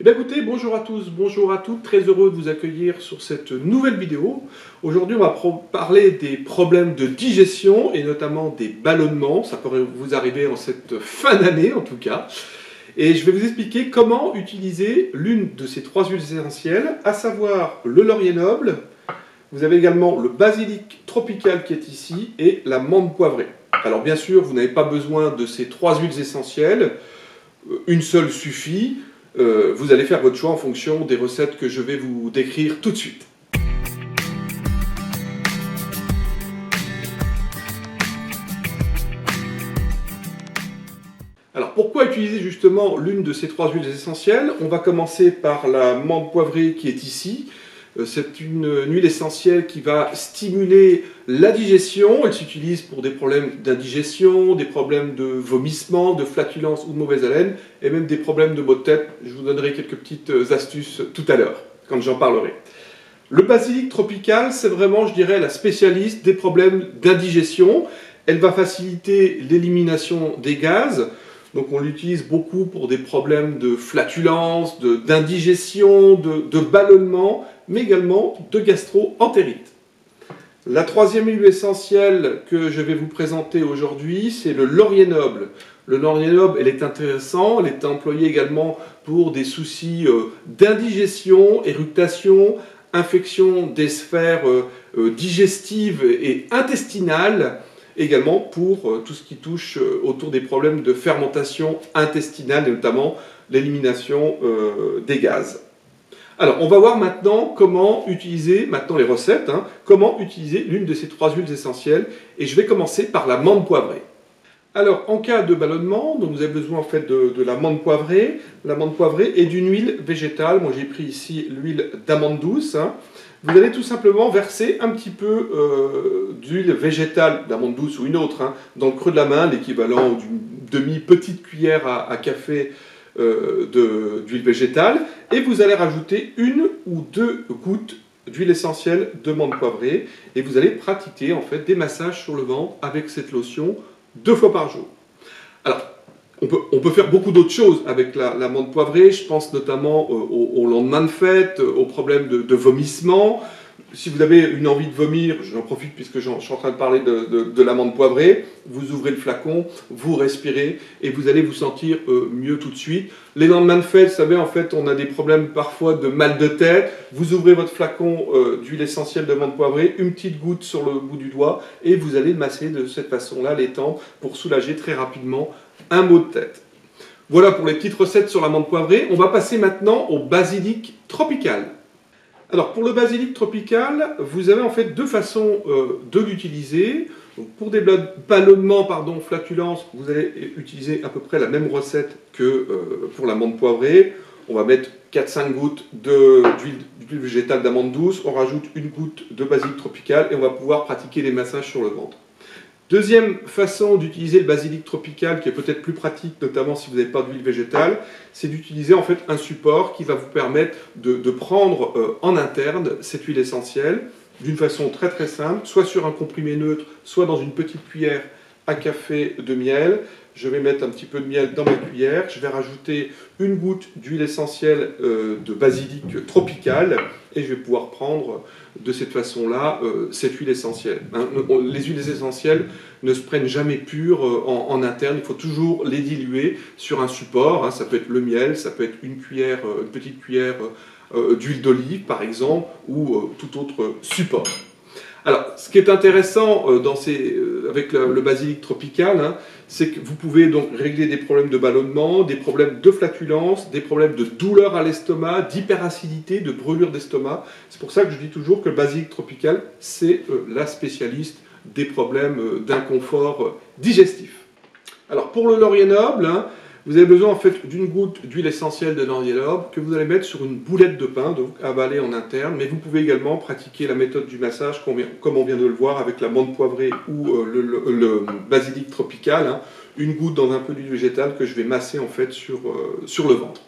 Eh bien écoutez, bonjour à tous, bonjour à toutes, très heureux de vous accueillir sur cette nouvelle vidéo. Aujourd'hui on va parler des problèmes de digestion et notamment des ballonnements, ça pourrait vous arriver en cette fin d'année en tout cas. Et je vais vous expliquer comment utiliser l'une de ces trois huiles essentielles, à savoir le laurier noble, vous avez également le basilic tropical qui est ici et la menthe poivrée. Alors bien sûr, vous n'avez pas besoin de ces trois huiles essentielles, une seule suffit. Vous allez faire votre choix en fonction des recettes que je vais vous décrire tout de suite. Alors pourquoi utiliser justement l'une de ces trois huiles essentielles? On va commencer par la menthe poivrée qui est ici. C'est une huile essentielle qui va stimuler la digestion. Elle s'utilise pour des problèmes d'indigestion, des problèmes de vomissement, de flatulence ou de mauvaise haleine, et même des problèmes de maux de tête. Je vous donnerai quelques petites astuces tout à l'heure, quand j'en parlerai. Le basilic tropical, c'est vraiment, je dirais, la spécialiste des problèmes d'indigestion. Elle va faciliter l'élimination des gaz. Donc on l'utilise beaucoup pour des problèmes de flatulence, d'indigestion, de ballonnement, mais également de gastro-entérite. La troisième huile essentielle que je vais vous présenter aujourd'hui, c'est le laurier noble. Le laurier noble, elle est intéressante, elle est employée également pour des soucis d'indigestion, éructation, infection des sphères digestives et intestinales, également pour tout ce qui touche autour des problèmes de fermentation intestinale et notamment l'élimination des gaz. Alors, on va voir maintenant comment utiliser, maintenant les recettes, comment utiliser l'une de ces trois huiles essentielles. Et je vais commencer par la menthe poivrée. Alors, en cas de ballonnement, donc vous avez besoin en fait de la menthe poivrée. La menthe poivrée et d'une huile végétale. Moi, j'ai pris ici l'huile d'amande douce. Vous allez tout simplement verser un petit peu d'huile végétale, d'amande douce ou une autre, dans le creux de la main, l'équivalent d'une demi-petite cuillère à café d'huile végétale, et vous allez rajouter une ou deux gouttes d'huile essentielle de menthe poivrée, et vous allez pratiquer en fait des massages sur le ventre avec cette lotion 2 fois par jour. Alors, on peut faire beaucoup d'autres choses avec la menthe poivrée. Je pense notamment au lendemain de fête, aux problèmes de vomissement. Si vous avez une envie de vomir, j'en profite puisque je suis en train de parler de la menthe poivrée, vous ouvrez le flacon, vous respirez et vous allez vous sentir mieux tout de suite. Les lendemains de fête, vous savez, en fait, on a des problèmes parfois de mal de tête. Vous ouvrez votre flacon d'huile essentielle de menthe poivrée, une petite goutte sur le bout du doigt et vous allez masser de cette façon-là les tempes pour soulager très rapidement un maux de tête. Voilà pour les petites recettes sur la menthe poivrée. On va passer maintenant au basilic tropical. Alors pour le basilic tropical, vous avez en fait deux façons de l'utiliser. Pour des ballonnements, flatulences, vous allez utiliser à peu près la même recette que pour la menthe poivrée. On va mettre 4-5 gouttes d'huile végétale d'amande douce, on rajoute une goutte de basilic tropical et on va pouvoir pratiquer des massages sur le ventre. Deuxième façon d'utiliser le basilic tropical, qui est peut-être plus pratique, notamment si vous n'avez pas d'huile végétale, c'est d'utiliser en fait un support qui va vous permettre de prendre en interne cette huile essentielle d'une façon très très simple, soit sur un comprimé neutre, soit dans une petite cuillère à café de miel. Je vais mettre un petit peu de miel dans ma cuillère, je vais rajouter une goutte d'huile essentielle de basilic tropical et je vais pouvoir prendre de cette façon-là cette huile essentielle. Les huiles essentielles ne se prennent jamais pures en interne, il faut toujours les diluer sur un support, ça peut être le miel, ça peut être une petite cuillère d'huile d'olive par exemple, ou tout autre support. Alors, ce qui est intéressant avec le basilic tropical, c'est que vous pouvez donc régler des problèmes de ballonnement, des problèmes de flatulence, des problèmes de douleur à l'estomac, d'hyperacidité, de brûlure d'estomac. C'est pour ça que je dis toujours que le basilic tropical, c'est la spécialiste des problèmes d'inconfort digestif. Alors, pour le laurier noble, vous avez besoin en fait d'une goutte d'huile essentielle de laurier noble que vous allez mettre sur une boulette de pain, donc avaler en interne, mais vous pouvez également pratiquer la méthode du massage comme on vient de le voir avec la menthe poivrée ou le basilic tropical, une goutte dans un peu d'huile végétale que je vais masser en fait sur le ventre.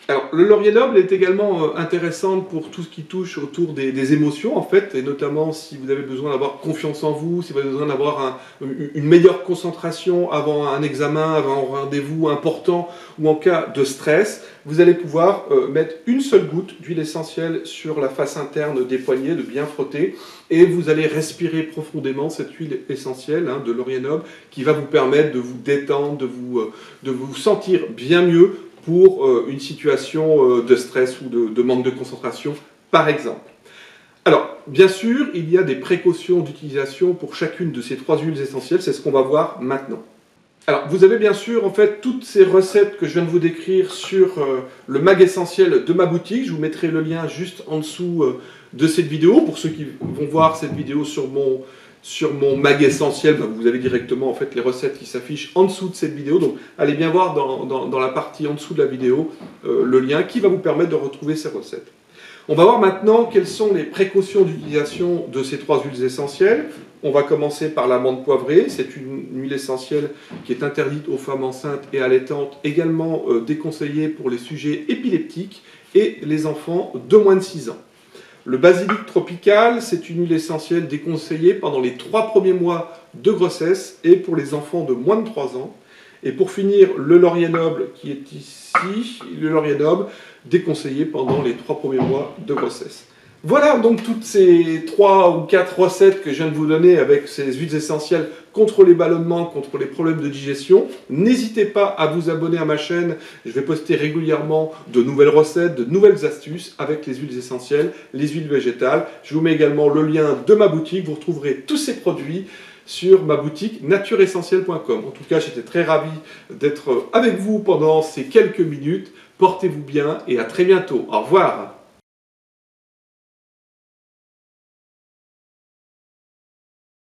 Alors, le laurier noble est également intéressant pour tout ce qui touche autour des émotions, en fait, et notamment si vous avez besoin d'avoir confiance en vous, si vous avez besoin d'avoir une meilleure concentration avant un examen, avant un rendez-vous important, ou en cas de stress, vous allez pouvoir mettre une seule goutte d'huile essentielle sur la face interne des poignets, de bien frotter, et vous allez respirer profondément cette huile essentielle de laurier noble qui va vous permettre de vous détendre, de vous sentir bien mieux pour une situation de stress ou de manque de concentration, par exemple. Alors, bien sûr, il y a des précautions d'utilisation pour chacune de ces 3 huiles essentielles, c'est ce qu'on va voir maintenant. Alors, vous avez bien sûr, en fait, toutes ces recettes que je viens de vous décrire sur le mag essentiel de ma boutique. Je vous mettrai le lien juste en dessous de cette vidéo. Pour ceux qui vont voir cette vidéo sur mon mag essentiel, vous avez directement en fait les recettes qui s'affichent en dessous de cette vidéo. Donc, allez bien voir dans la partie en dessous de la vidéo le lien qui va vous permettre de retrouver ces recettes. On va voir maintenant quelles sont les précautions d'utilisation de ces 3 huiles essentielles. On va commencer par l'amande poivrée. C'est une huile essentielle qui est interdite aux femmes enceintes et allaitantes, également déconseillée pour les sujets épileptiques et les enfants de moins de 6 ans. Le basilic tropical, c'est une huile essentielle déconseillée pendant les 3 premiers mois de grossesse et pour les enfants de moins de 3 ans. Et pour finir, le laurier noble qui est ici, le laurier noble déconseillé pendant les 3 premiers mois de grossesse. Voilà donc toutes ces 3 ou 4 recettes que je viens de vous donner avec ces huiles essentielles contre les ballonnements, contre les problèmes de digestion. N'hésitez pas à vous abonner à ma chaîne, je vais poster régulièrement de nouvelles recettes, de nouvelles astuces avec les huiles essentielles, les huiles végétales. Je vous mets également le lien de ma boutique, vous retrouverez tous ces produits sur ma boutique natureessentielle.com. En tout cas, j'étais très ravi d'être avec vous pendant ces quelques minutes. Portez-vous bien et à très bientôt. Au revoir.